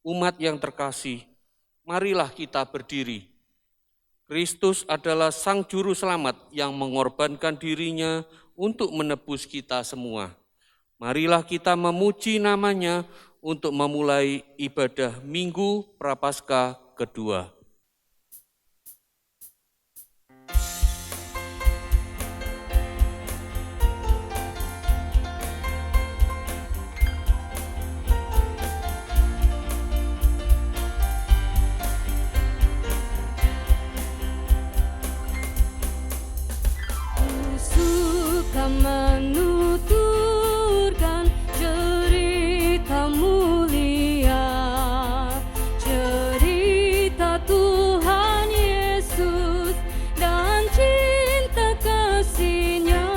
Umat yang terkasih, marilah kita berdiri. Kristus adalah Sang Juru Selamat yang mengorbankan dirinya untuk menebus kita semua. Marilah kita memuji namanya untuk memulai ibadah Minggu Prapaskah kedua. Menuturkan cerita mulia, cerita Tuhan Yesus dan cinta kasih-Nya.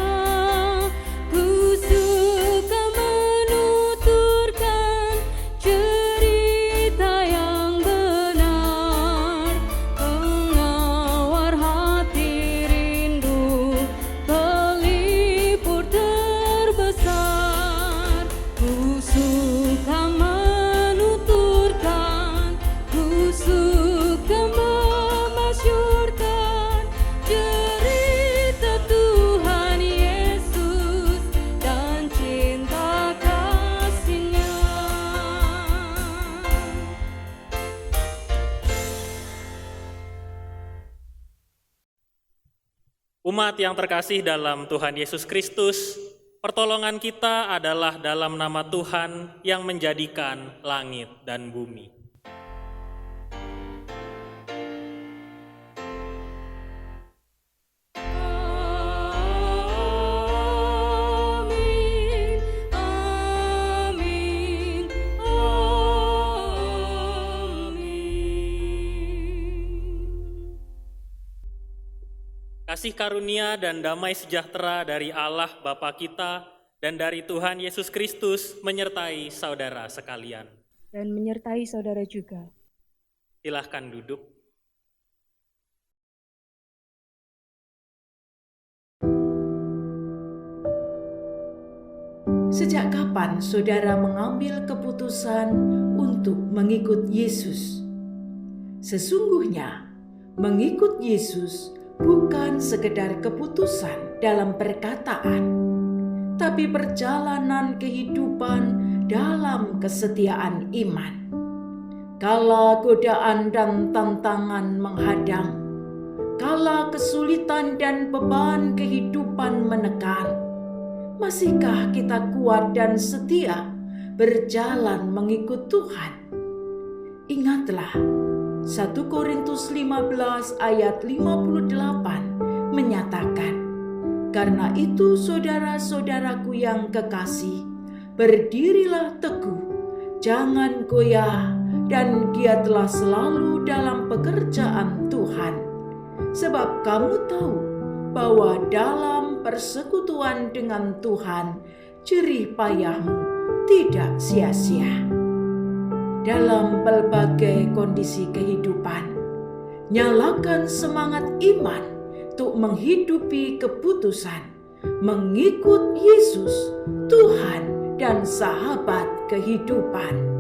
Ku suka menuturkan cerita yang benar, pengawar hati rindu, pelipur terbesar. Ku suka menuturkan, ku suka memasyurkan cerita Tuhan Yesus dan cinta kasih-Nya. Umat yang terkasih dalam Tuhan Yesus Kristus, pertolongan kita adalah dalam nama Tuhan yang menjadikan langit dan bumi. Amin, amin, amin. Kasih karunia dan damai sejahtera dari Allah Bapa kita dan dari Tuhan Yesus Kristus menyertai saudara sekalian. Dan menyertai saudara juga. Silahkan duduk. Sejak kapan saudara mengambil keputusan untuk mengikut Yesus? Sesungguhnya, mengikut Yesus bukan sekedar keputusan dalam perkataan, tapi perjalanan kehidupan dalam kesetiaan iman. Kala godaan dan tantangan menghadang, kala kesulitan dan beban kehidupan menekan, masihkah kita kuat dan setia berjalan mengikut Tuhan? Ingatlah, 1 Korintus 15 ayat 58 menyatakan, "Karena itu saudara-saudaraku yang kekasih, berdirilah teguh, jangan goyah, dan giatlah selalu dalam pekerjaan Tuhan. Sebab kamu tahu bahwa dalam persekutuan dengan Tuhan, jerih payahmu tidak sia-sia." Dalam berbagai kondisi kehidupan, nyalakan semangat iman untuk menghidupi keputusan mengikut Yesus, Tuhan dan sahabat kehidupan.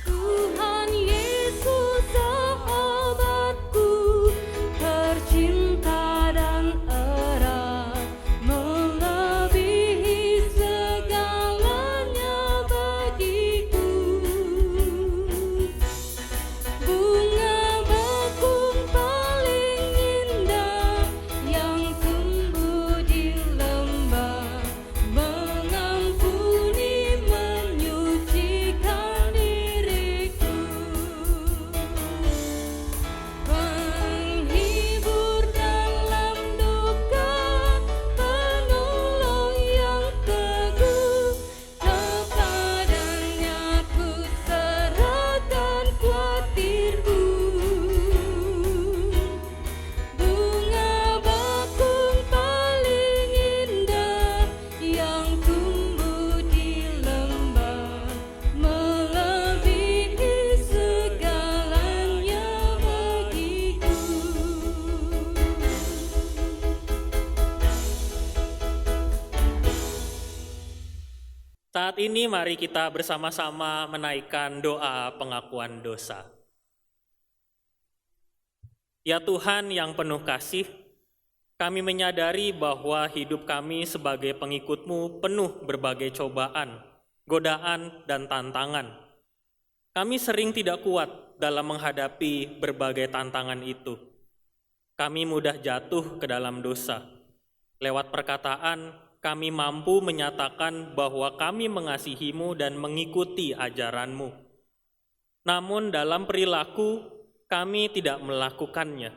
Tuhan Yesus sahabatku, tercinta dan erat, Saat ini mari kita bersama-sama menaikkan doa pengakuan dosa. Ya Tuhan yang penuh kasih, kami menyadari bahwa hidup kami sebagai pengikut-Mu penuh berbagai cobaan, godaan, dan tantangan. Kami sering tidak kuat dalam menghadapi berbagai tantangan itu. Kami mudah jatuh ke dalam dosa. Lewat perkataan, kami mampu menyatakan bahwa kami mengasihi-Mu dan mengikuti ajaran-Mu. Namun dalam perilaku, kami tidak melakukannya.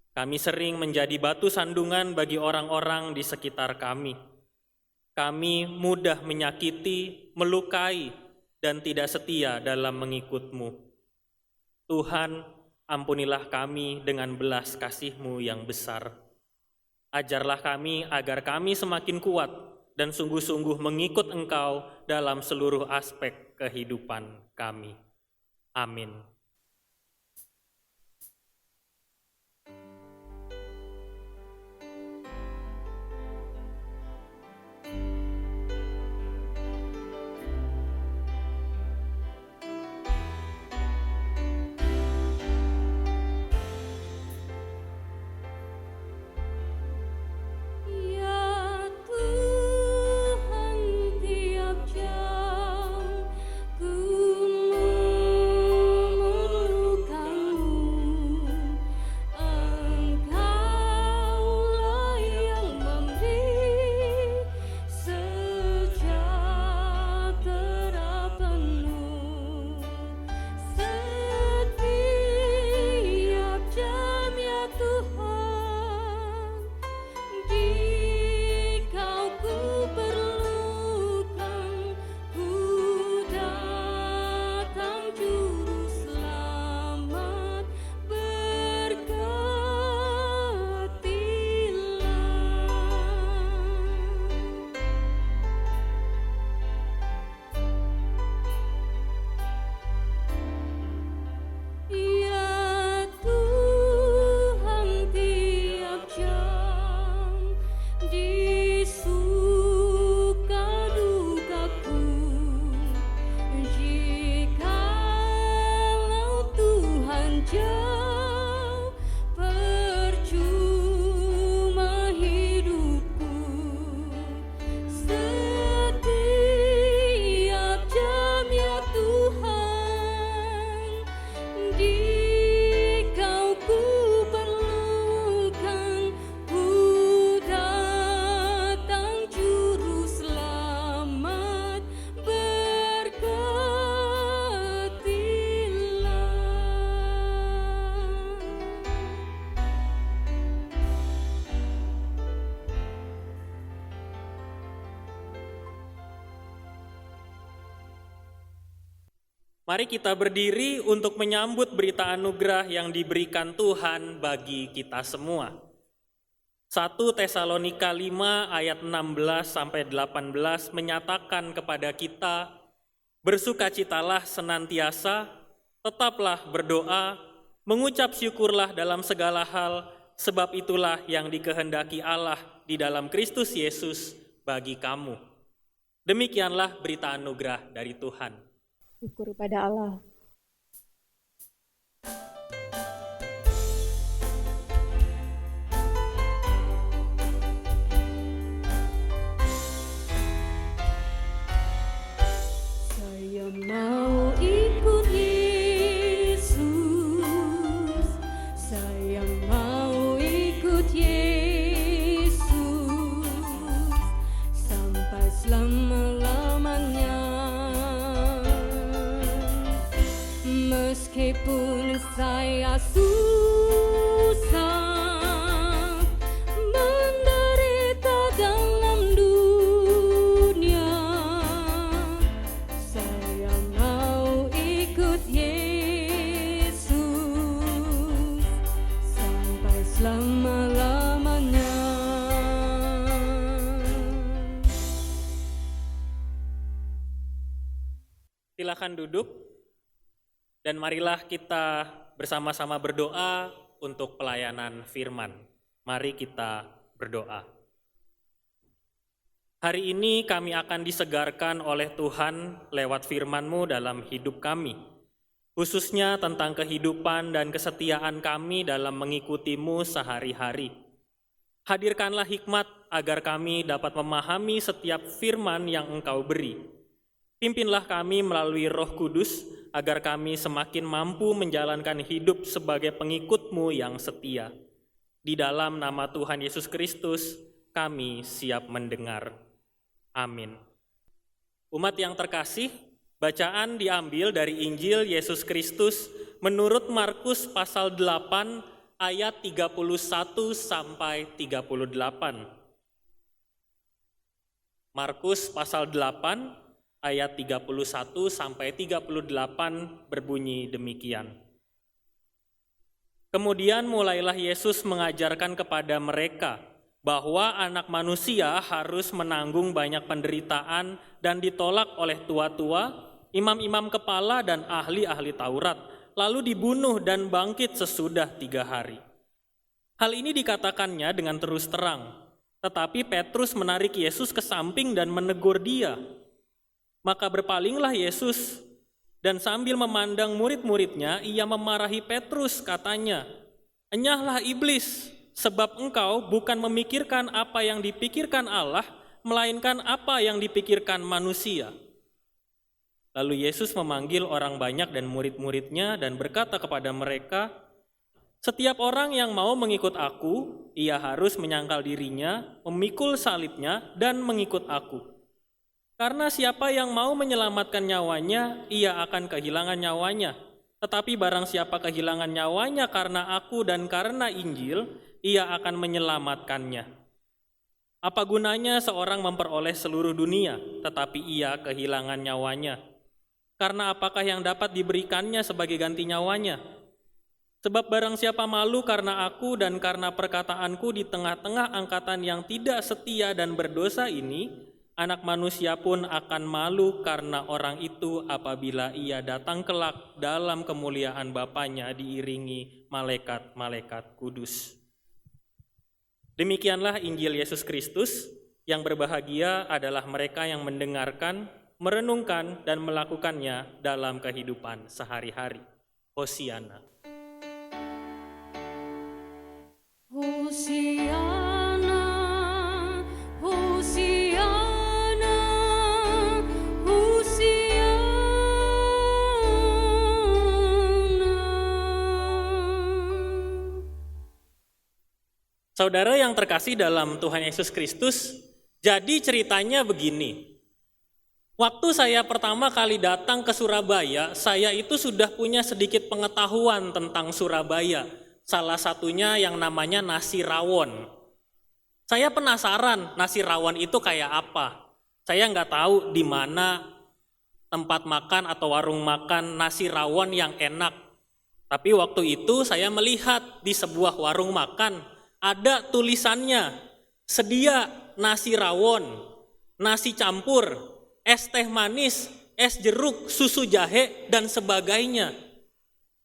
Kami sering menjadi batu sandungan bagi orang-orang di sekitar kami. Kami mudah menyakiti, melukai, dan tidak setia dalam mengikut-Mu. Tuhan, ampunilah kami dengan belas kasih-Mu yang besar. Ajarlah kami agar kami semakin kuat dan sungguh-sungguh mengikut Engkau dalam seluruh aspek kehidupan kami. Amin. Ya Tuhan, tiap jam ku memerlukan-Mu. Engkaulah yang memberi sejahtera penuh. Setiap jam ya Tuhan, Dikau ku perlukan, ku datang juru selamat, berkatilah. Ya Tuhan, tiap jam di suka dukaku, jikalau Tuhan jauh, percuma hidupku. Setiap jam ya Tuhan, Dikau ku perlukan, ku datang juru selamat, berkatilah. Mari kita berdiri untuk menyambut berita anugerah yang diberikan Tuhan bagi kita semua. 1 Tesalonika 5 ayat 16-18 menyatakan kepada kita, bersukacitalah senantiasa, tetaplah berdoa, mengucap syukurlah dalam segala hal, sebab itulah yang dikehendaki Allah di dalam Kristus Yesus bagi kamu. Demikianlah berita anugerah dari Tuhan. Syukur pada Allah. Saya mau ikut Yesus, saya mau ikut Yesus, sampai selama-lamanya. Meskipun saya susah menderita dalam dunia, saya mau ikut Yesus sampai selama-lamanya. Silakan duduk dan marilah kita bersama-sama berdoa untuk pelayanan firman. Mari kita berdoa. Hari ini kami akan disegarkan oleh Tuhan lewat firman-Mu dalam hidup kami, khususnya tentang kehidupan dan kesetiaan kami dalam mengikuti-Mu sehari-hari. Hadirkanlah hikmat agar kami dapat memahami setiap firman yang Engkau beri. Pimpinlah kami melalui Roh Kudus agar kami semakin mampu menjalankan hidup sebagai pengikut-Mu yang setia. Di dalam nama Tuhan Yesus Kristus, kami siap mendengar. Amin. Umat yang terkasih, bacaan diambil dari Injil Yesus Kristus menurut Markus pasal 8 ayat 31 sampai 38. Markus pasal 8 ayat 31 sampai 38 berbunyi demikian. Kemudian mulailah Yesus mengajarkan kepada mereka bahwa Anak Manusia harus menanggung banyak penderitaan dan ditolak oleh tua-tua, imam-imam kepala dan ahli-ahli Taurat, lalu dibunuh dan bangkit sesudah 3 hari. Hal ini dikatakannya dengan terus terang, tetapi Petrus menarik Yesus ke samping dan menegur dia. Maka berpalinglah Yesus dan sambil memandang murid-muridnya, ia memarahi Petrus, katanya, "Enyahlah iblis, sebab engkau bukan memikirkan apa yang dipikirkan Allah, melainkan apa yang dipikirkan manusia." Lalu Yesus memanggil orang banyak dan murid-muridnya dan berkata kepada mereka, "Setiap orang yang mau mengikut aku, ia harus menyangkal dirinya, memikul salibnya, dan mengikut aku. Karena siapa yang mau menyelamatkan nyawanya, ia akan kehilangan nyawanya. Tetapi barang siapa kehilangan nyawanya karena aku dan karena Injil, ia akan menyelamatkannya. Apa gunanya seorang memperoleh seluruh dunia, tetapi ia kehilangan nyawanya? Karena apakah yang dapat diberikannya sebagai ganti nyawanya? Sebab barang siapa malu karena aku dan karena perkataanku di tengah-tengah angkatan yang tidak setia dan berdosa ini, Anak Manusia pun akan malu karena orang itu apabila ia datang kelak dalam kemuliaan Bapanya diiringi malaikat-malaikat kudus." Demikianlah Injil Yesus Kristus. Yang berbahagia adalah mereka yang mendengarkan, merenungkan, dan melakukannya dalam kehidupan sehari-hari. Hosiana. Hosiana, Hosiana, Hosiana. Saudara yang terkasih dalam Tuhan Yesus Kristus, jadi ceritanya begini. Waktu saya pertama kali datang ke Surabaya, saya itu sudah punya sedikit pengetahuan tentang Surabaya. Salah satunya yang namanya nasi rawon. Saya penasaran nasi rawon itu kayak apa. Saya nggak tahu di mana tempat makan atau warung makan nasi rawon yang enak. Tapi waktu itu saya melihat di sebuah warung makan, ada tulisannya, sedia nasi rawon, nasi campur, es teh manis, es jeruk, susu jahe, dan sebagainya.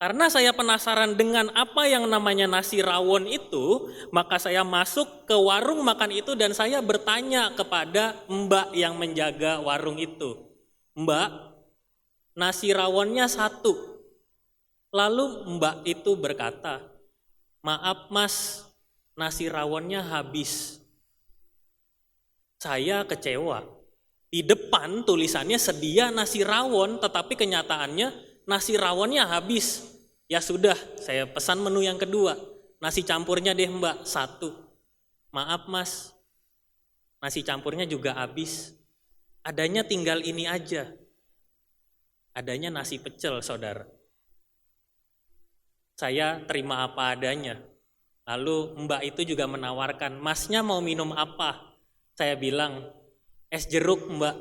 Karena saya penasaran dengan apa yang namanya nasi rawon itu, maka saya masuk ke warung makan itu dan saya bertanya kepada mbak yang menjaga warung itu. "Mbak, nasi rawonnya 1. Lalu mbak itu berkata, "Maaf mas, nasi rawonnya habis." Saya kecewa. Di depan tulisannya sedia nasi rawon, tetapi kenyataannya nasi rawonnya habis. Ya sudah, saya pesan menu yang kedua. Nasi campurnya deh mbak, 1. "Maaf mas, nasi campurnya juga habis. Adanya tinggal ini aja." Adanya nasi pecel, saudara. Saya terima apa adanya. Lalu mbak itu juga menawarkan, "Masnya mau minum apa?" Saya bilang, "Es jeruk mbak."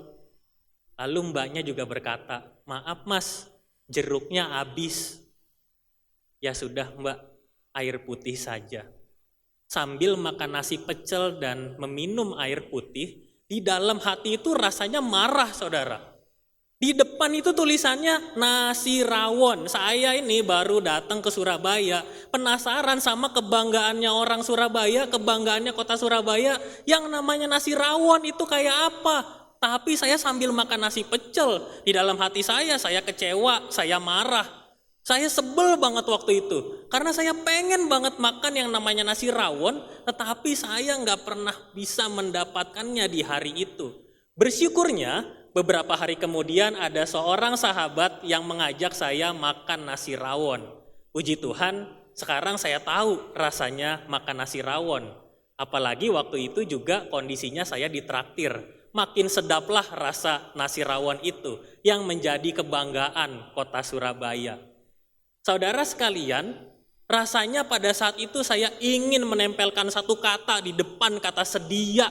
Lalu mbaknya juga berkata, "Maaf mas, jeruknya habis." Ya sudah mbak, air putih saja. Sambil makan nasi pecel dan meminum air putih, di dalam hati itu rasanya marah, saudara. Di depan itu tulisannya nasi rawon. Saya ini baru datang ke Surabaya, penasaran sama kebanggaannya orang Surabaya, kebanggaannya kota Surabaya, yang namanya nasi rawon itu kayak apa. Tapi saya sambil makan nasi pecel, di dalam hati saya kecewa, saya marah. Saya sebel banget waktu itu, karena saya pengen banget makan yang namanya nasi rawon, tetapi saya nggak pernah bisa mendapatkannya di hari itu. Bersyukurnya, beberapa hari kemudian ada seorang sahabat yang mengajak saya makan nasi rawon. Puji Tuhan, sekarang saya tahu rasanya makan nasi rawon. Apalagi waktu itu juga kondisinya saya ditraktir. Makin sedaplah rasa nasi rawon itu yang menjadi kebanggaan kota Surabaya. Saudara sekalian, rasanya pada saat itu saya ingin menempelkan satu kata di depan kata sedia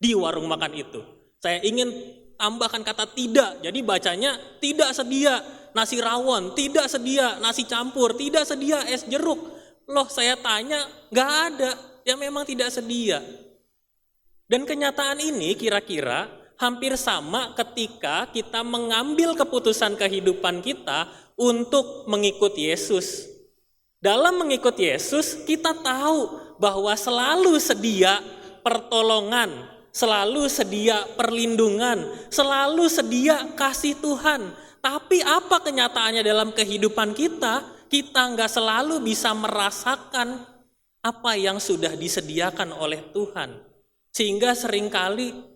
di warung makan itu. Saya ingin tambahkan kata tidak, jadi bacanya tidak sedia nasi rawon, tidak sedia nasi campur, tidak sedia es jeruk. Loh, saya tanya, nggak ada, ya memang tidak sedia. Dan kenyataan ini kira-kira hampir sama ketika kita mengambil keputusan kehidupan kita untuk mengikut Yesus. Dalam mengikut Yesus, kita tahu bahwa selalu sedia pertolongan, selalu sedia perlindungan, selalu sedia kasih Tuhan. Tapi apa kenyataannya dalam kehidupan kita? Kita nggak selalu bisa merasakan apa yang sudah disediakan oleh Tuhan. Sehingga seringkali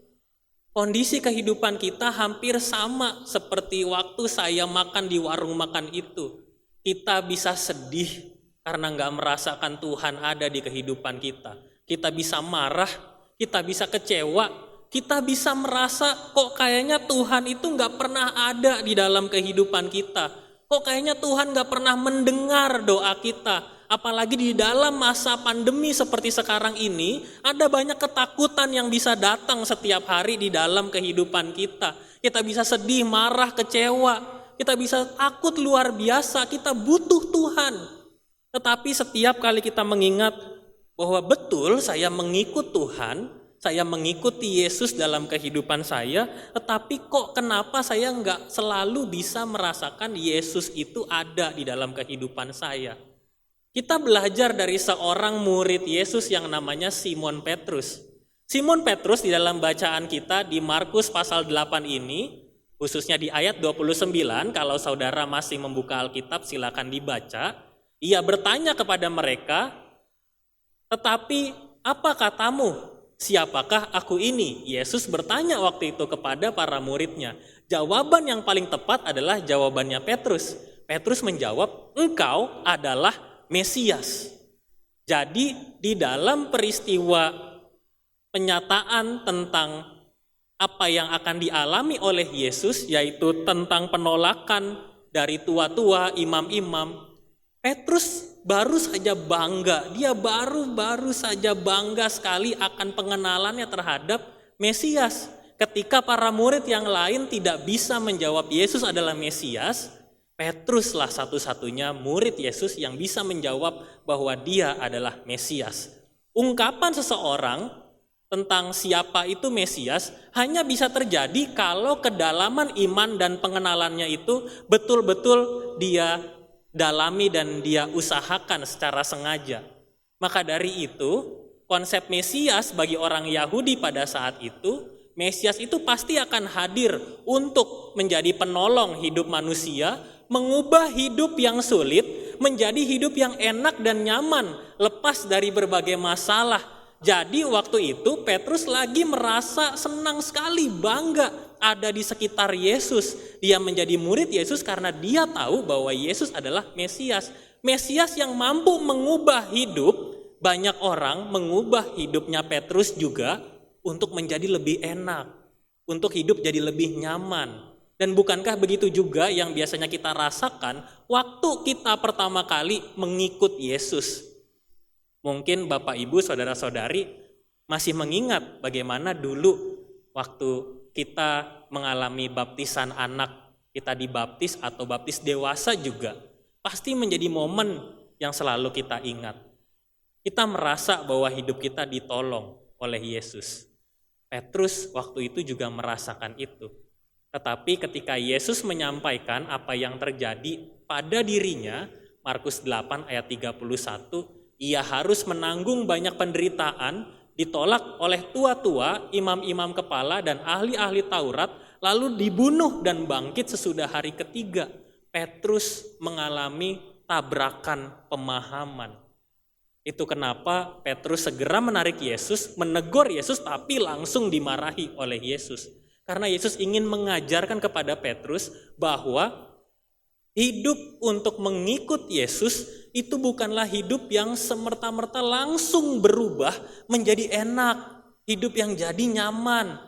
kondisi kehidupan kita hampir sama seperti waktu saya makan di warung makan itu. Kita bisa sedih karena nggak merasakan Tuhan ada di kehidupan kita. Kita bisa marah, kita bisa kecewa, kita bisa merasa kok kayaknya Tuhan itu nggak pernah ada di dalam kehidupan kita. Kok kayaknya Tuhan nggak pernah mendengar doa kita. Apalagi di dalam masa pandemi seperti sekarang ini, ada banyak ketakutan yang bisa datang setiap hari di dalam kehidupan kita. Kita bisa sedih, marah, kecewa. Kita bisa takut luar biasa, kita butuh Tuhan. Tetapi setiap kali kita mengingat bahwa betul saya mengikut Tuhan, saya mengikuti Yesus dalam kehidupan saya, tetapi kok kenapa saya nggak selalu bisa merasakan Yesus itu ada di dalam kehidupan saya. Kita belajar dari seorang murid Yesus yang namanya Simon Petrus. Simon Petrus di dalam bacaan kita di Markus pasal 8 ini, khususnya di ayat 29, kalau saudara masih membuka Alkitab silakan dibaca. Ia bertanya kepada mereka, "Tetapi apa katamu? Siapakah aku ini?" Yesus bertanya waktu itu kepada para muridnya. Jawaban yang paling tepat adalah jawabannya Petrus. Petrus menjawab, "Engkau adalah Mesias." Jadi di dalam peristiwa penyataan tentang apa yang akan dialami oleh Yesus, yaitu tentang penolakan dari tua-tua, imam-imam, Petrus baru saja bangga, dia baru saja bangga sekali akan pengenalannya terhadap Mesias. Ketika para murid yang lain tidak bisa menjawab Yesus adalah Mesias, Petruslah satu-satunya murid Yesus yang bisa menjawab bahwa dia adalah Mesias. Ungkapan seseorang tentang siapa itu Mesias hanya bisa terjadi kalau kedalaman iman dan pengenalannya itu betul-betul dia dalami dan dia usahakan secara sengaja. Maka dari itu, konsep Mesias bagi orang Yahudi pada saat itu, Mesias itu pasti akan hadir untuk menjadi penolong hidup manusia, mengubah hidup yang sulit menjadi hidup yang enak dan nyaman, lepas dari berbagai masalah. Jadi waktu itu Petrus lagi merasa senang sekali, bangga ada di sekitar Yesus. Dia menjadi murid Yesus karena dia tahu bahwa Yesus adalah Mesias. Mesias yang mampu mengubah hidup banyak orang, mengubah hidupnya Petrus juga untuk menjadi lebih enak, untuk hidup jadi lebih nyaman. Dan bukankah begitu juga yang biasanya kita rasakan waktu kita pertama kali mengikut Yesus? Mungkin Bapak Ibu, saudara-saudari masih mengingat bagaimana dulu waktu kita mengalami baptisan anak, kita dibaptis atau baptis dewasa juga, pasti menjadi momen yang selalu kita ingat. Kita merasa bahwa hidup kita ditolong oleh Yesus. Petrus waktu itu juga merasakan itu. Tetapi ketika Yesus menyampaikan apa yang terjadi pada dirinya, Markus 8 ayat 31, ia harus menanggung banyak penderitaan, ditolak oleh tua-tua, imam-imam kepala, dan ahli-ahli Taurat, lalu dibunuh dan bangkit sesudah hari ketiga. Petrus mengalami tabrakan pemahaman. Itu kenapa Petrus segera menarik Yesus, menegur Yesus, tapi langsung dimarahi oleh Yesus. Karena Yesus ingin mengajarkan kepada Petrus bahwa hidup untuk mengikut Yesus itu bukanlah hidup yang semerta-merta langsung berubah menjadi enak, hidup yang jadi nyaman.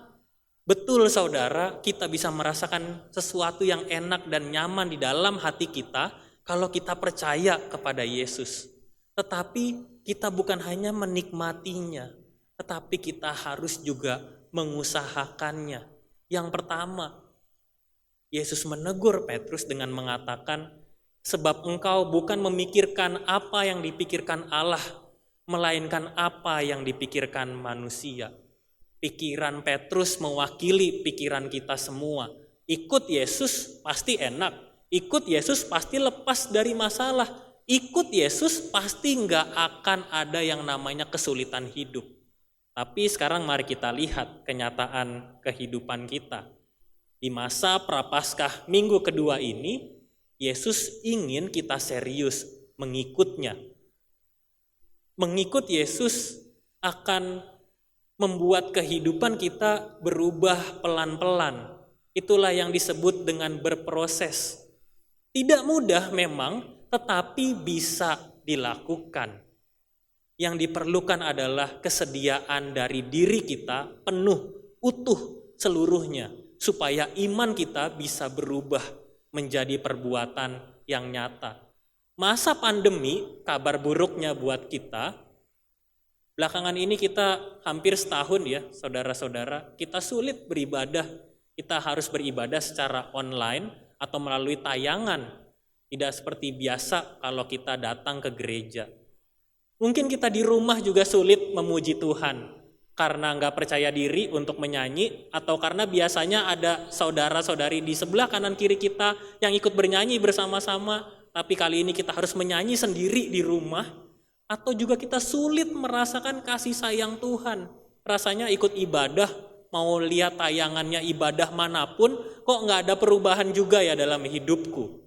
Betul saudara, kita bisa merasakan sesuatu yang enak dan nyaman di dalam hati kita kalau kita percaya kepada Yesus. Tetapi kita bukan hanya menikmatinya, tetapi kita harus juga mengusahakannya. Yang pertama, Yesus menegur Petrus dengan mengatakan, sebab engkau bukan memikirkan apa yang dipikirkan Allah, melainkan apa yang dipikirkan manusia. Pikiran Petrus mewakili pikiran kita semua. Ikut Yesus pasti enak, ikut Yesus pasti lepas dari masalah, ikut Yesus pasti nggak akan ada yang namanya kesulitan hidup. Tapi sekarang mari kita lihat kenyataan kehidupan kita. Di masa Prapaskah minggu kedua ini, Yesus ingin kita serius mengikutnya. Mengikut Yesus akan membuat kehidupan kita berubah pelan-pelan. Itulah yang disebut dengan berproses. Tidak mudah memang, tetapi bisa dilakukan. Yang diperlukan adalah kesediaan dari diri kita penuh, utuh seluruhnya, supaya iman kita bisa berubah menjadi perbuatan yang nyata. Masa pandemi, kabar buruknya buat kita, belakangan ini kita hampir setahun ya, saudara-saudara, kita sulit beribadah. Kita harus beribadah secara online atau melalui tayangan. Tidak seperti biasa kalau kita datang ke gereja. Mungkin kita di rumah juga sulit memuji Tuhan karena nggak percaya diri untuk menyanyi, atau karena biasanya ada saudara-saudari di sebelah kanan kiri kita yang ikut bernyanyi bersama-sama, tapi kali ini kita harus menyanyi sendiri di rumah. Atau juga kita sulit merasakan kasih sayang Tuhan. Rasanya ikut ibadah, mau lihat tayangannya ibadah manapun, kok nggak ada perubahan juga ya dalam hidupku.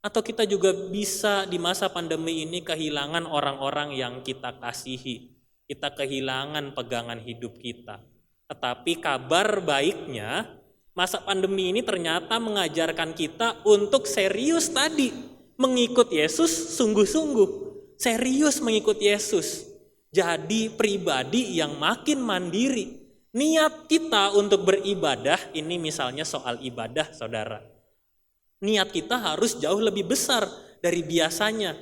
Atau kita juga bisa di masa pandemi ini kehilangan orang-orang yang kita kasihi. Kita kehilangan pegangan hidup kita. Tetapi kabar baiknya, masa pandemi ini ternyata mengajarkan kita untuk serius tadi, mengikut Yesus sungguh-sungguh. Serius mengikut Yesus, jadi pribadi yang makin mandiri. Niat kita untuk beribadah, ini misalnya soal ibadah saudara. Niat kita harus jauh lebih besar dari biasanya.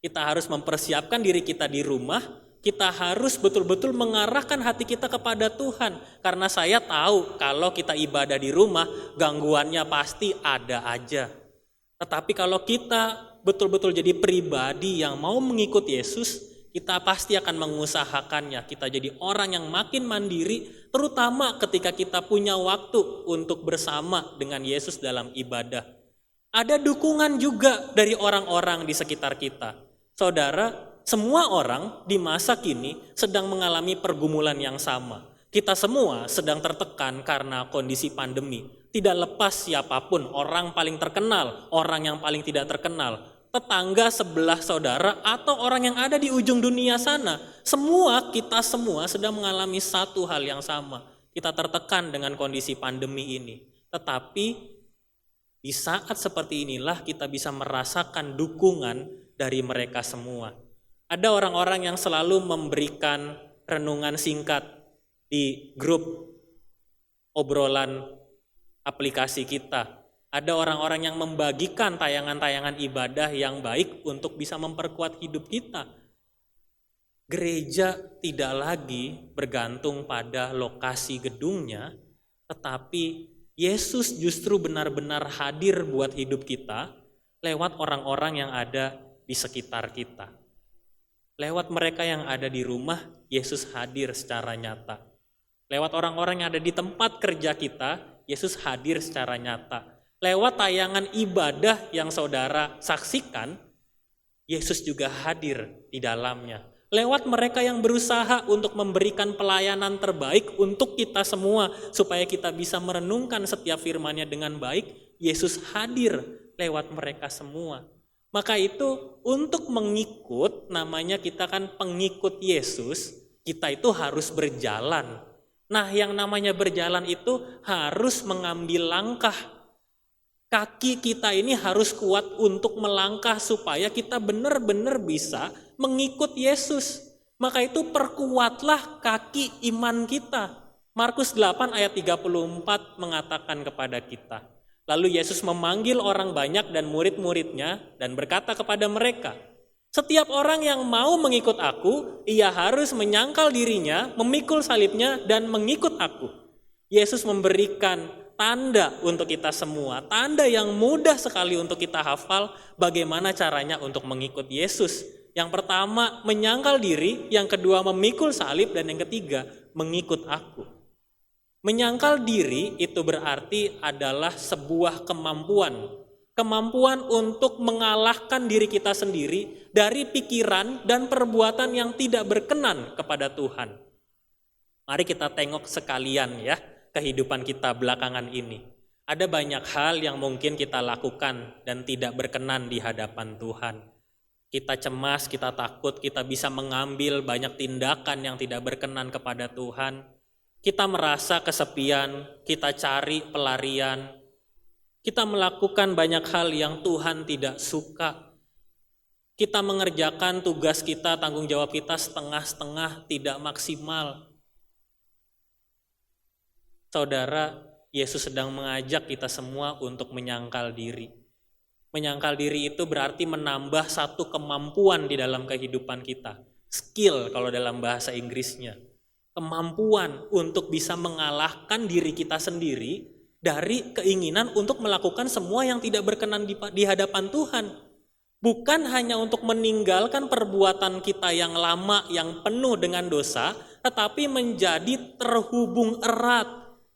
Kita harus mempersiapkan diri kita di rumah, kita harus betul-betul mengarahkan hati kita kepada Tuhan. Karena saya tahu kalau kita ibadah di rumah, gangguannya pasti ada aja. Tetapi kalau kita betul-betul jadi pribadi yang mau mengikut Yesus, kita pasti akan mengusahakannya. Kita jadi orang yang makin mandiri, terutama ketika kita punya waktu untuk bersama dengan Yesus dalam ibadah. Ada dukungan juga dari orang-orang di sekitar kita. Saudara, semua orang di masa kini sedang mengalami pergumulan yang sama. Kita semua sedang tertekan karena kondisi pandemi. Tidak lepas siapapun, orang paling terkenal, orang yang paling tidak terkenal, tetangga sebelah saudara, atau orang yang ada di ujung dunia sana. Kita semua sedang mengalami satu hal yang sama. Kita tertekan dengan kondisi pandemi ini. Tetapi di saat seperti inilah kita bisa merasakan dukungan dari mereka semua. Ada orang-orang yang selalu memberikan renungan singkat di grup obrolan aplikasi kita. Ada orang-orang yang membagikan tayangan-tayangan ibadah yang baik untuk bisa memperkuat hidup kita. Gereja tidak lagi bergantung pada lokasi gedungnya, tetapi Yesus justru benar-benar hadir buat hidup kita lewat orang-orang yang ada di sekitar kita. Lewat mereka yang ada di rumah, Yesus hadir secara nyata. Lewat orang-orang yang ada di tempat kerja kita, Yesus hadir secara nyata. Lewat tayangan ibadah yang saudara saksikan, Yesus juga hadir di dalamnya. Lewat mereka yang berusaha untuk memberikan pelayanan terbaik untuk kita semua, supaya kita bisa merenungkan setiap firman-Nya dengan baik, Yesus hadir lewat mereka semua. Maka itu untuk mengikut, namanya kita kan pengikut Yesus, kita itu harus berjalan. Nah, yang namanya berjalan itu harus mengambil langkah. Kaki kita ini harus kuat untuk melangkah supaya kita benar-benar bisa mengikut Yesus. Maka itu perkuatlah kaki iman kita. Markus 8 ayat 34 mengatakan kepada kita. Lalu Yesus memanggil orang banyak dan murid-muridnya dan berkata kepada mereka, setiap orang yang mau mengikut aku, ia harus menyangkal dirinya, memikul salibnya dan mengikut aku. Yesus memberikan tanda untuk kita semua, tanda yang mudah sekali untuk kita hafal bagaimana caranya untuk mengikut Yesus. Yang pertama, menyangkal diri, yang kedua memikul salib, dan yang ketiga, mengikut aku. Menyangkal diri itu berarti adalah sebuah kemampuan. Kemampuan untuk mengalahkan diri kita sendiri dari pikiran dan perbuatan yang tidak berkenan kepada Tuhan. Mari kita tengok sekalian ya kehidupan kita belakangan ini. Ada banyak hal yang mungkin kita lakukan dan tidak berkenan di hadapan Tuhan. Kita cemas, kita takut, kita bisa mengambil banyak tindakan yang tidak berkenan kepada Tuhan. Kita merasa kesepian, kita cari pelarian. Kita melakukan banyak hal yang Tuhan tidak suka. Kita mengerjakan tugas kita, tanggung jawab kita setengah-setengah, tidak maksimal. Saudara, Yesus sedang mengajak kita semua untuk menyangkal diri. Menyangkal diri itu berarti menambah satu kemampuan di dalam kehidupan kita. Skill kalau dalam bahasa Inggrisnya. Kemampuan untuk bisa mengalahkan diri kita sendiri dari keinginan untuk melakukan semua yang tidak berkenan di hadapan Tuhan. Bukan hanya untuk meninggalkan perbuatan kita yang lama, yang penuh dengan dosa, tetapi menjadi terhubung erat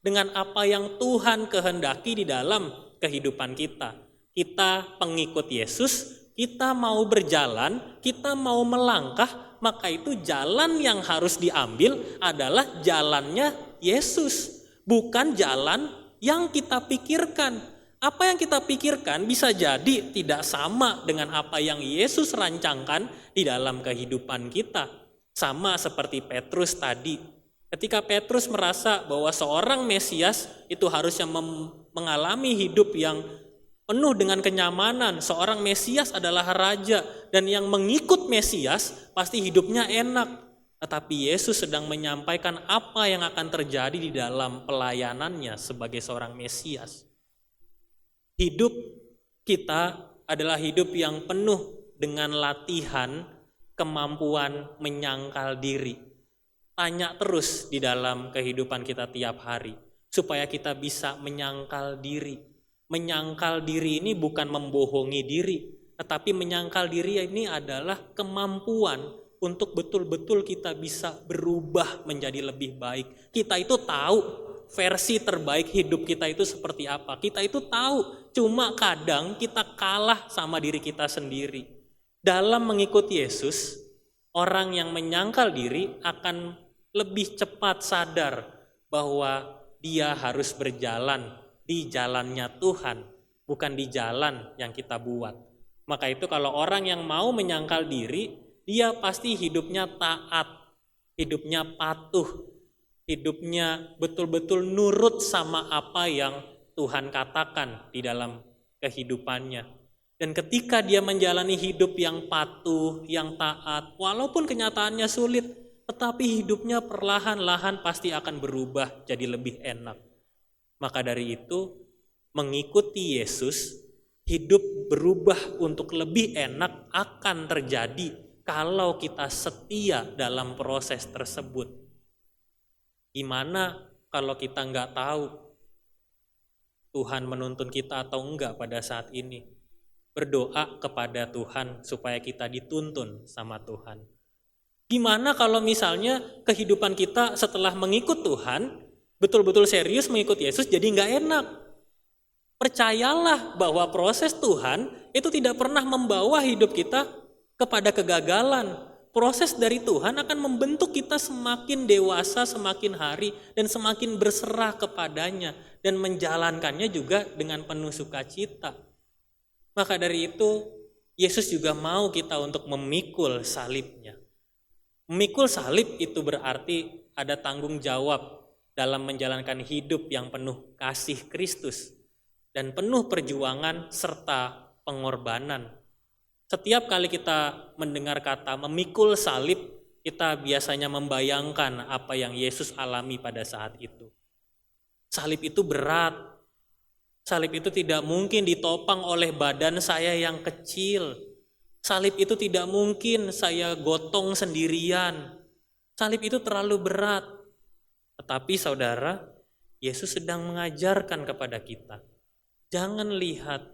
dengan apa yang Tuhan kehendaki di dalam kehidupan kita. Kita pengikut Yesus, kita mau berjalan, kita mau melangkah, maka itu jalan yang harus diambil adalah jalannya Yesus, bukan jalan yang kita pikirkan. Apa yang kita pikirkan bisa jadi tidak sama dengan apa yang Yesus rancangkan di dalam kehidupan kita. Sama seperti Petrus tadi. Ketika Petrus merasa bahwa seorang Mesias itu harusnya mengalami hidup yang penuh dengan kenyamanan, seorang Mesias adalah raja, dan yang mengikut Mesias pasti hidupnya enak. Tetapi Yesus sedang menyampaikan apa yang akan terjadi di dalam pelayanannya sebagai seorang Mesias. Hidup kita adalah hidup yang penuh dengan latihan kemampuan menyangkal diri. Tanya terus di dalam kehidupan kita tiap hari, supaya kita bisa menyangkal diri. Menyangkal diri ini bukan membohongi diri, tetapi menyangkal diri ini adalah kemampuan untuk betul-betul kita bisa berubah menjadi lebih baik. Kita itu tahu versi terbaik hidup kita itu seperti apa. Kita itu tahu, cuma kadang kita kalah sama diri kita sendiri. Dalam mengikuti Yesus, orang yang menyangkal diri akan lebih cepat sadar bahwa dia harus berjalan di jalannya Tuhan, bukan di jalan yang kita buat. Maka itu kalau orang yang mau menyangkal diri, dia pasti hidupnya taat, hidupnya patuh, hidupnya betul-betul nurut sama apa yang Tuhan katakan di dalam kehidupannya. Dan ketika dia menjalani hidup yang patuh, yang taat, walaupun kenyataannya sulit, tetapi hidupnya perlahan-lahan pasti akan berubah jadi lebih enak. Maka dari itu, mengikuti Yesus, hidup berubah untuk lebih enak akan terjadi kalau kita setia dalam proses tersebut. Gimana kalau kita nggak tahu Tuhan menuntun kita atau enggak pada saat ini? Berdoa kepada Tuhan supaya kita dituntun sama Tuhan. Gimana kalau misalnya kehidupan kita setelah mengikut Tuhan, betul-betul serius mengikut Yesus jadi nggak enak. Percayalah bahwa proses Tuhan itu tidak pernah membawa hidup kita kepada kegagalan. Proses dari Tuhan akan membentuk kita semakin dewasa, semakin hari, dan semakin berserah kepadanya, dan menjalankannya juga dengan penuh sukacita. Maka dari itu, Yesus juga mau kita untuk memikul salibnya. Memikul salib itu berarti ada tanggung jawab dalam menjalankan hidup yang penuh kasih Kristus dan penuh perjuangan serta pengorbanan. Setiap kali kita mendengar kata memikul salib, kita biasanya membayangkan apa yang Yesus alami pada saat itu. Salib itu berat. Salib itu tidak mungkin ditopang oleh badan saya yang kecil. Salib itu tidak mungkin saya gotong sendirian. Salib itu terlalu berat. Tetapi saudara, Yesus sedang mengajarkan kepada kita, jangan lihat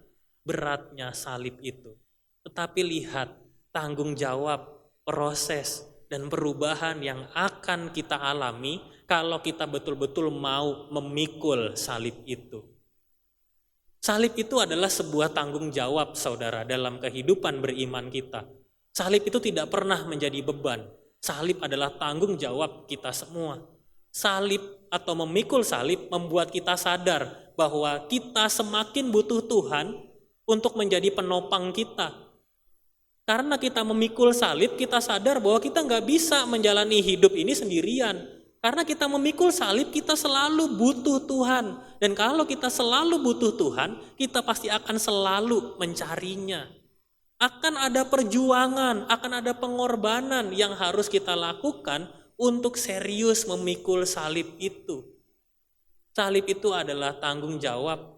beratnya salib itu, tetapi lihat tanggung jawab, proses, dan perubahan yang akan kita alami kalau kita betul-betul mau memikul salib itu. Salib itu adalah sebuah tanggung jawab, saudara, dalam kehidupan beriman kita. Salib itu tidak pernah menjadi beban. Salib adalah tanggung jawab kita semua. Salib atau memikul salib membuat kita sadar bahwa kita semakin butuh Tuhan untuk menjadi penopang kita. Karena kita memikul salib, kita sadar bahwa kita nggak bisa menjalani hidup ini sendirian. Karena kita memikul salib, kita selalu butuh Tuhan. Dan kalau kita selalu butuh Tuhan, kita pasti akan selalu mencarinya. Akan ada perjuangan, akan ada pengorbanan yang harus kita lakukan untuk serius memikul salib itu. Salib itu adalah tanggung jawab.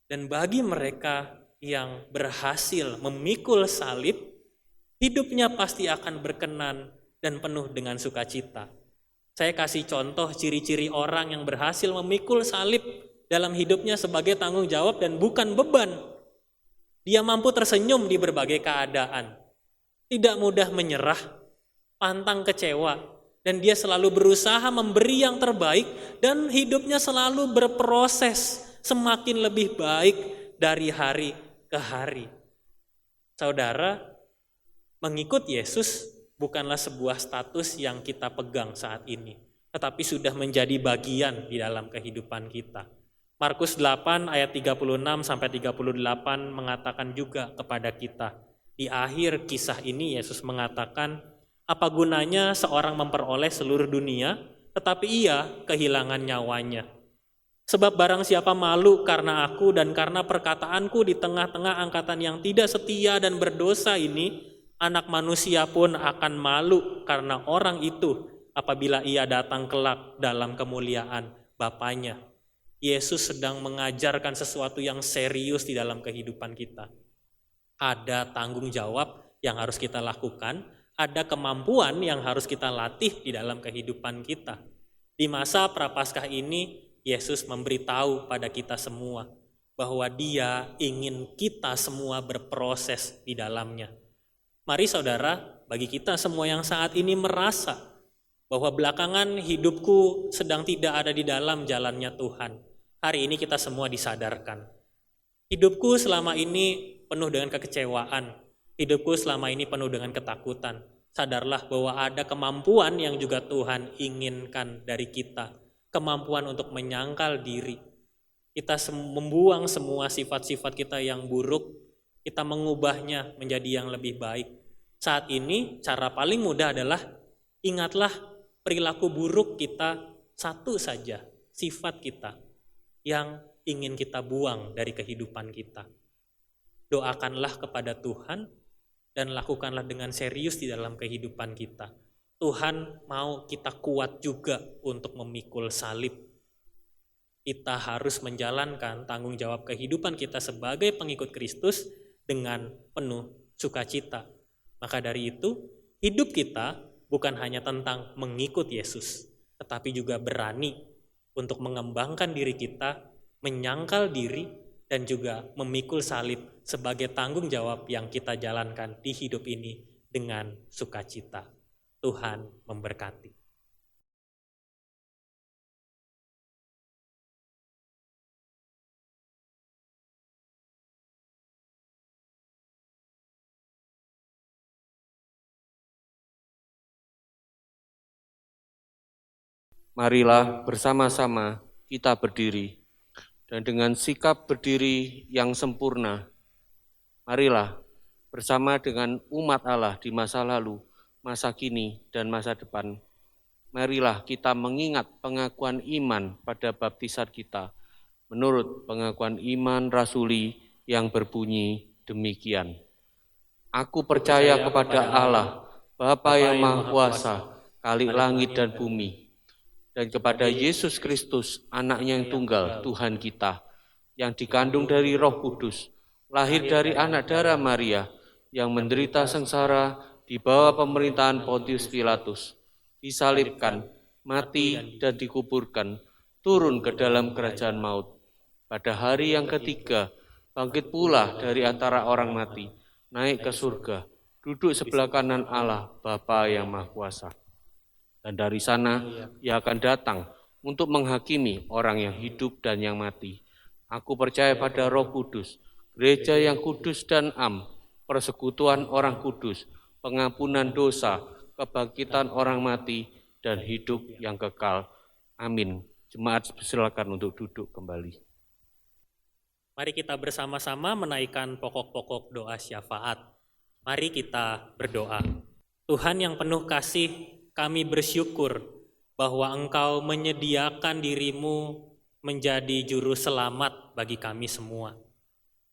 Dan bagi mereka yang berhasil memikul salib, hidupnya pasti akan berkenan dan penuh dengan sukacita. Saya kasih contoh ciri-ciri orang yang berhasil memikul salib dalam hidupnya sebagai tanggung jawab dan bukan beban. Dia mampu tersenyum di berbagai keadaan, tidak mudah menyerah, pantang kecewa, dan dia selalu berusaha memberi yang terbaik dan hidupnya selalu berproses semakin lebih baik dari hari ke hari. Saudara, mengikut Yesus bukanlah sebuah status yang kita pegang saat ini, tetapi sudah menjadi bagian di dalam kehidupan kita. Markus 8 ayat 36 sampai 38 mengatakan juga kepada kita. Di akhir kisah ini Yesus mengatakan, apa gunanya seorang memperoleh seluruh dunia, tetapi ia kehilangan nyawanya. Sebab barang siapa malu karena aku dan karena perkataanku di tengah-tengah angkatan yang tidak setia dan berdosa ini, Anak Manusia pun akan malu karena orang itu apabila ia datang kelak dalam kemuliaan Bapanya. Yesus sedang mengajarkan sesuatu yang serius di dalam kehidupan kita. Ada tanggung jawab yang harus kita lakukan, ada kemampuan yang harus kita latih di dalam kehidupan kita. Di masa Prapaskah ini, Yesus memberitahu pada kita semua bahwa Dia ingin kita semua berproses di dalamnya. Mari saudara, bagi kita semua yang saat ini merasa bahwa belakangan hidupku sedang tidak ada di dalam jalannya Tuhan, hari ini kita semua disadarkan. Hidupku selama ini penuh dengan kekecewaan, hidupku selama ini penuh dengan ketakutan. Sadarlah bahwa ada kemampuan yang juga Tuhan inginkan dari kita, kemampuan untuk menyangkal diri. Kita membuang semua sifat-sifat kita yang buruk, kita mengubahnya menjadi yang lebih baik. Saat ini cara paling mudah adalah ingatlah perilaku buruk kita satu saja, sifat kita yang ingin kita buang dari kehidupan kita. Doakanlah kepada Tuhan dan lakukanlah dengan serius di dalam kehidupan kita. Tuhan mau kita kuat juga untuk memikul salib. Kita harus menjalankan tanggung jawab kehidupan kita sebagai pengikut Kristus dengan penuh sukacita. Maka dari itu, hidup kita bukan hanya tentang mengikut Yesus, tetapi juga berani untuk mengembangkan diri kita, menyangkal diri, dan juga memikul salib sebagai tanggung jawab yang kita jalankan di hidup ini dengan sukacita. Tuhan memberkati. Marilah bersama-sama kita berdiri, dan dengan sikap berdiri yang sempurna, marilah bersama dengan umat Allah di masa lalu, masa kini, dan masa depan, marilah kita mengingat pengakuan iman pada baptisan kita, menurut pengakuan iman rasuli yang berbunyi demikian. Aku percaya kepada Allah, Bapa yang Maha Kuasa, Khalik langit dan bumi, dan kepada Yesus Kristus, Anaknya yang tunggal, Tuhan kita, yang dikandung dari Roh Kudus, lahir dari anak darah Maria, yang menderita sengsara di bawah pemerintahan Pontius Pilatus, disalibkan, mati dan dikuburkan, turun ke dalam kerajaan maut. Pada hari yang ketiga, bangkit pula dari antara orang mati, naik ke surga, duduk sebelah kanan Allah, Bapa yang Maha Kuasa. Dan dari sana Ia akan datang untuk menghakimi orang yang hidup dan yang mati. Aku percaya pada Roh Kudus, gereja yang kudus dan am, persekutuan orang kudus, pengampunan dosa, kebangkitan orang mati, dan hidup yang kekal. Amin. Jemaat silakan untuk duduk kembali. Mari kita bersama-sama menaikkan pokok-pokok doa syafaat. Mari kita berdoa. Tuhan yang penuh kasih, kami bersyukur bahwa Engkau menyediakan diri-Mu menjadi juru selamat bagi kami semua.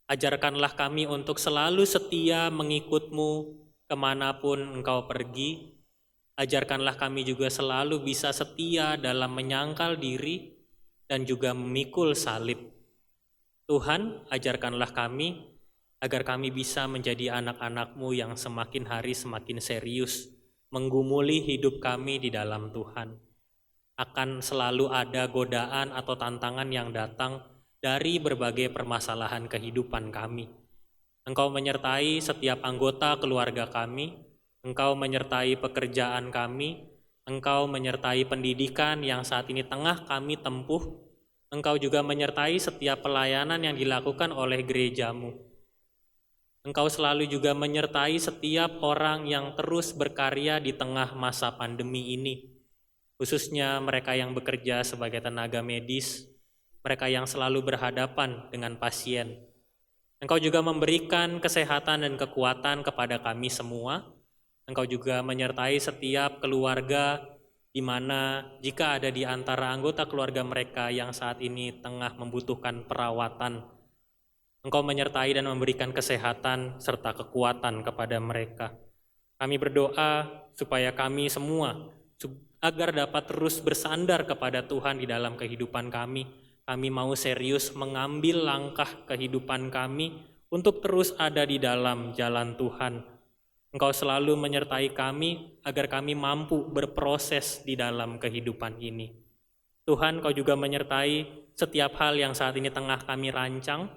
Ajarkanlah kami untuk selalu setia mengikut-Mu kemanapun Engkau pergi. Ajarkanlah kami juga selalu bisa setia dalam menyangkal diri dan juga memikul salib. Tuhan, ajarkanlah kami agar kami bisa menjadi anak-anak-Mu yang semakin hari semakin serius menggumuli hidup kami di dalam Tuhan. Akan selalu ada godaan atau tantangan yang datang dari berbagai permasalahan kehidupan kami. Engkau menyertai setiap anggota keluarga kami, Engkau menyertai pekerjaan kami, Engkau menyertai pendidikan yang saat ini tengah kami tempuh, Engkau juga menyertai setiap pelayanan yang dilakukan oleh gereja-Mu. Engkau selalu juga menyertai setiap orang yang terus berkarya di tengah masa pandemi ini, khususnya mereka yang bekerja sebagai tenaga medis, mereka yang selalu berhadapan dengan pasien. Engkau juga memberikan kesehatan dan kekuatan kepada kami semua. Engkau juga menyertai setiap keluarga di mana jika ada di antara anggota keluarga mereka yang saat ini tengah membutuhkan perawatan, Engkau menyertai dan memberikan kesehatan serta kekuatan kepada mereka. Kami berdoa supaya kami semua agar dapat terus bersandar kepada Tuhan di dalam kehidupan kami. Kami mau serius mengambil langkah kehidupan kami untuk terus ada di dalam jalan Tuhan. Engkau selalu menyertai kami agar kami mampu berproses di dalam kehidupan ini. Tuhan, Kau juga menyertai setiap hal yang saat ini tengah kami rancang,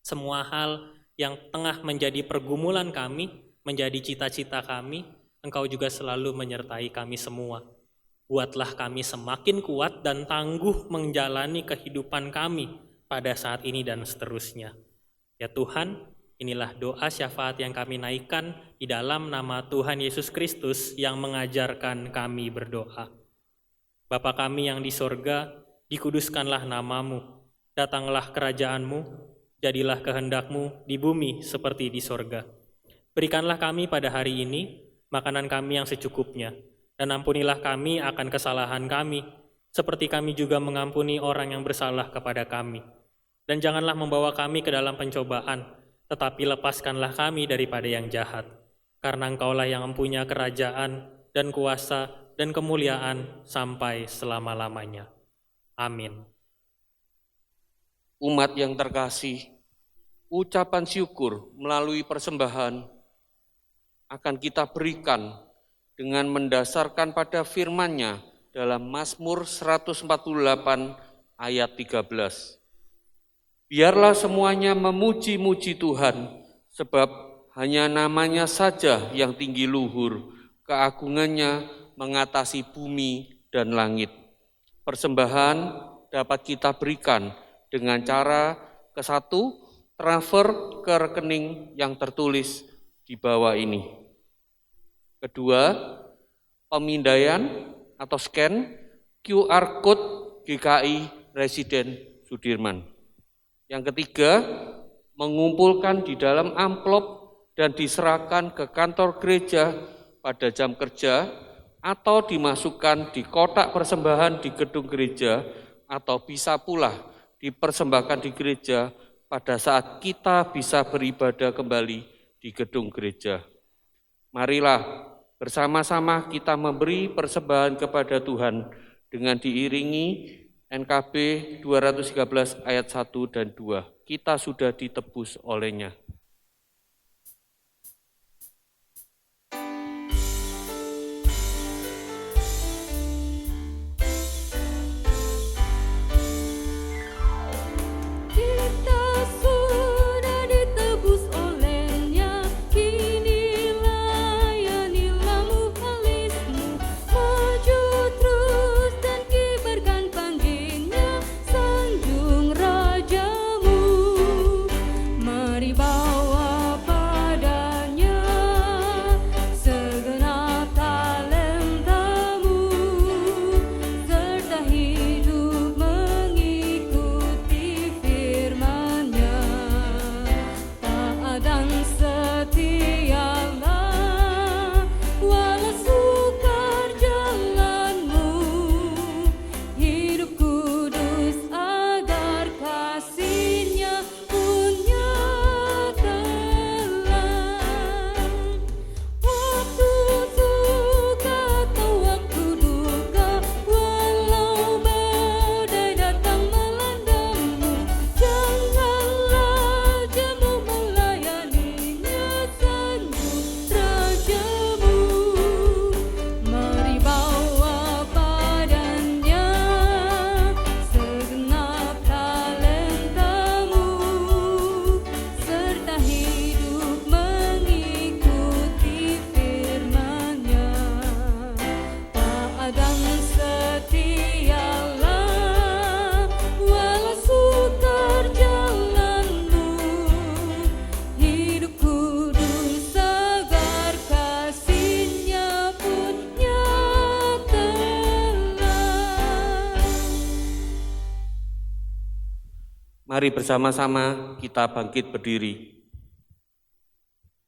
semua hal yang tengah menjadi pergumulan kami, menjadi cita-cita kami, Engkau juga selalu menyertai kami semua. Buatlah kami semakin kuat dan tangguh menjalani kehidupan kami pada saat ini dan seterusnya. Ya Tuhan, inilah doa syafaat yang kami naikkan di dalam nama Tuhan Yesus Kristus yang mengajarkan kami berdoa. Bapa kami yang di sorga, dikuduskanlah nama-Mu, datanglah kerajaan-Mu, jadilah kehendak-Mu di bumi seperti di sorga. Berikanlah kami pada hari ini makanan kami yang secukupnya, dan ampunilah kami akan kesalahan kami, seperti kami juga mengampuni orang yang bersalah kepada kami. Dan janganlah membawa kami ke dalam pencobaan, tetapi lepaskanlah kami daripada yang jahat. Karena Engkaulah yang mempunyai kerajaan dan kuasa dan kemuliaan sampai selama-lamanya. Amin. Umat yang terkasih, ucapan syukur melalui persembahan akan kita berikan dengan mendasarkan pada firman-Nya dalam Mazmur 148 ayat 13. Biarlah semuanya memuji-muji Tuhan, sebab hanya nama-Nya saja yang tinggi luhur, keagungan-Nya mengatasi bumi dan langit. Persembahan dapat kita berikan dengan cara kesatu, transfer ke rekening yang tertulis di bawah ini. Kedua, pemindaian atau scan QR Code GKI Residen Sudirman. Yang ketiga, mengumpulkan di dalam amplop dan diserahkan ke kantor gereja pada jam kerja atau dimasukkan di kotak persembahan di gedung gereja atau bisa pula dipersembahkan di gereja pada saat kita bisa beribadah kembali di gedung gereja. Marilah bersama-sama kita memberi persembahan kepada Tuhan dengan diiringi NKB 213 ayat 1 dan 2. Kita sudah ditebus olehnya. Kita sudah ditebus olehnya, kini layanilah mukhalismu, maju terus dan kibarkan panggilnya, sanjung rajamu. Mari bawa padanya segenap talentamu, serta hidup mengikuti firman-Nya. Taat dan setialah walau sukar jalanmu, hidup kudus agar kasih-Nya pun nyatalah. Waktu suka atau waktu duka, walau badai datang melandamu, janganlah jemu melayaninya, sanjung rajamu. Mari bawa padanya segenap talentamu, serta hidup mengikuti firman-Nya. Taat dan setialah walau sukar jalanmu, hidup kudus agar kasih-Nya pun nyatalah. Mari bersama-sama kita bangkit berdiri.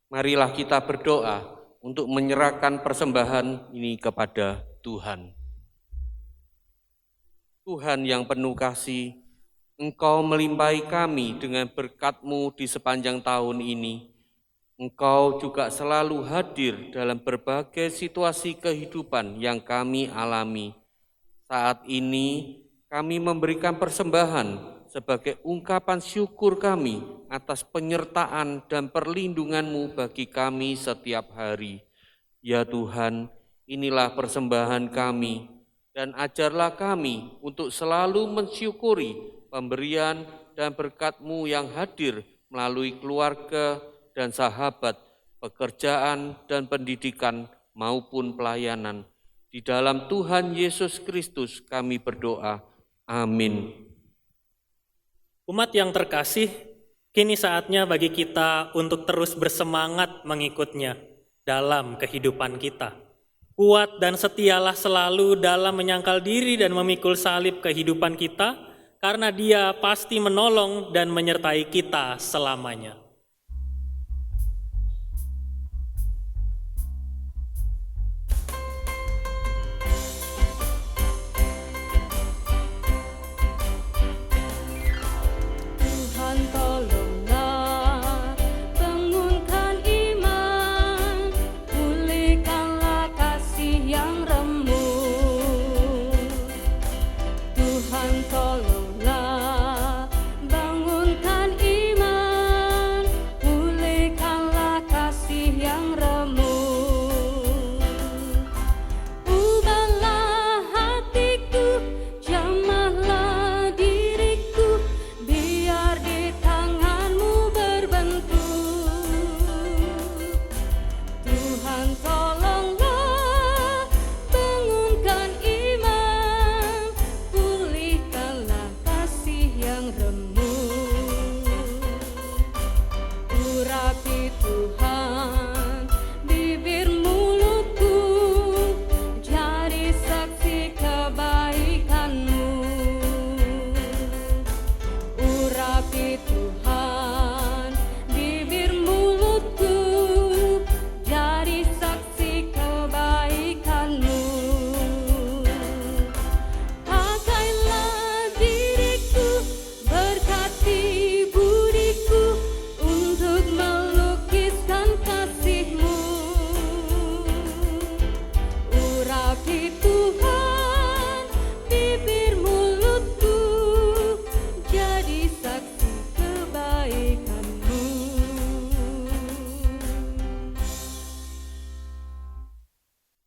Marilah kita berdoa untuk menyerahkan persembahan ini kepada Tuhan. Tuhan yang penuh kasih, Engkau melimpahi kami dengan berkat-Mu di sepanjang tahun ini. Engkau juga selalu hadir dalam berbagai situasi kehidupan yang kami alami. Saat ini kami memberikan persembahan sebagai ungkapan syukur kami atas penyertaan dan perlindungan-Mu bagi kami setiap hari. Ya Tuhan, inilah persembahan kami, dan ajarlah kami untuk selalu mensyukuri pemberian dan berkat-Mu yang hadir melalui keluarga dan sahabat, pekerjaan dan pendidikan maupun pelayanan. Di dalam Tuhan Yesus Kristus kami berdoa. Amin. Umat yang terkasih, kini saatnya bagi kita untuk terus bersemangat mengikut-Nya dalam kehidupan kita. Kuat dan setialah selalu dalam menyangkal diri dan memikul salib kehidupan kita, karena Dia pasti menolong dan menyertai kita selamanya. Tuhan tolonglah, bangunkan iman, pulihkanlah kasih yang remuk. Tuhan tolonglah, bangunkan iman,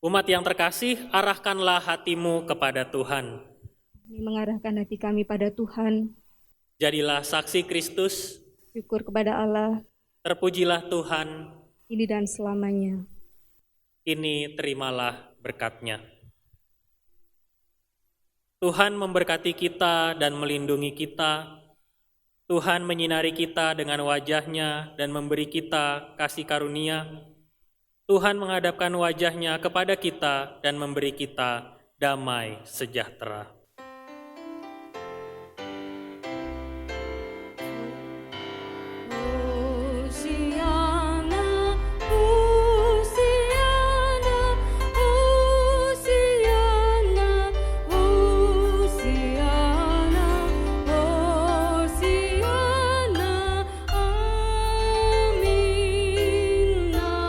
Umat yang terkasih, arahkanlah hatimu kepada Tuhan. Kami mengarahkan hati kami pada Tuhan. Jadilah saksi Kristus, Syukur kepada Allah, terpujilah Tuhan, kini dan selamanya. kini terimalah berkat-Nya. Tuhan memberkati kita dan melindungi kita. Tuhan menyinari kita dengan wajah-Nya dan memberi kita kasih karunia. Tuhan menghadapkan wajah-Nya kepada kita dan memberi kita damai sejahtera. Hosiana, Hosiana, Hosiana, Hosiana, Hosiana, amin, amin, amin.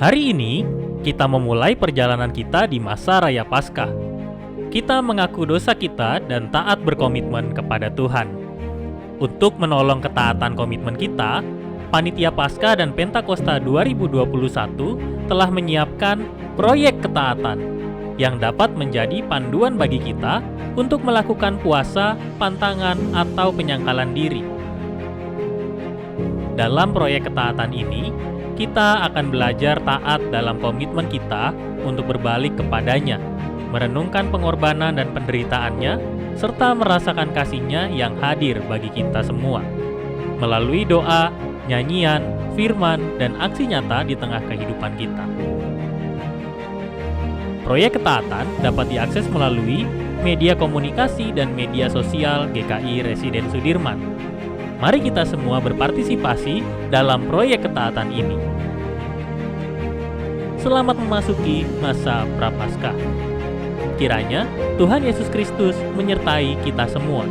Hari ini, kita memulai perjalanan kita di masa Raya Paskah. Kita mengaku dosa kita dan taat berkomitmen kepada Tuhan. Untuk menolong ketaatan komitmen kita, Panitia Paskah dan Pentakosta 2021 telah menyiapkan proyek ketaatan yang dapat menjadi panduan bagi kita untuk melakukan puasa, pantangan, atau penyangkalan diri. Dalam proyek ketaatan ini, kita akan belajar taat dalam komitmen kita untuk berbalik kepadanya, merenungkan pengorbanan dan penderitaannya, serta merasakan kasih-Nya yang hadir bagi kita semua. Melalui doa, nyanyian, firman, dan aksi nyata di tengah kehidupan kita. Proyek ketaatan dapat diakses melalui media komunikasi dan media sosial GKI Residen Sudirman. Mari kita semua berpartisipasi dalam proyek ketaatan ini. Selamat memasuki masa Prapaskah. Kiranya Tuhan Yesus Kristus menyertai kita semua.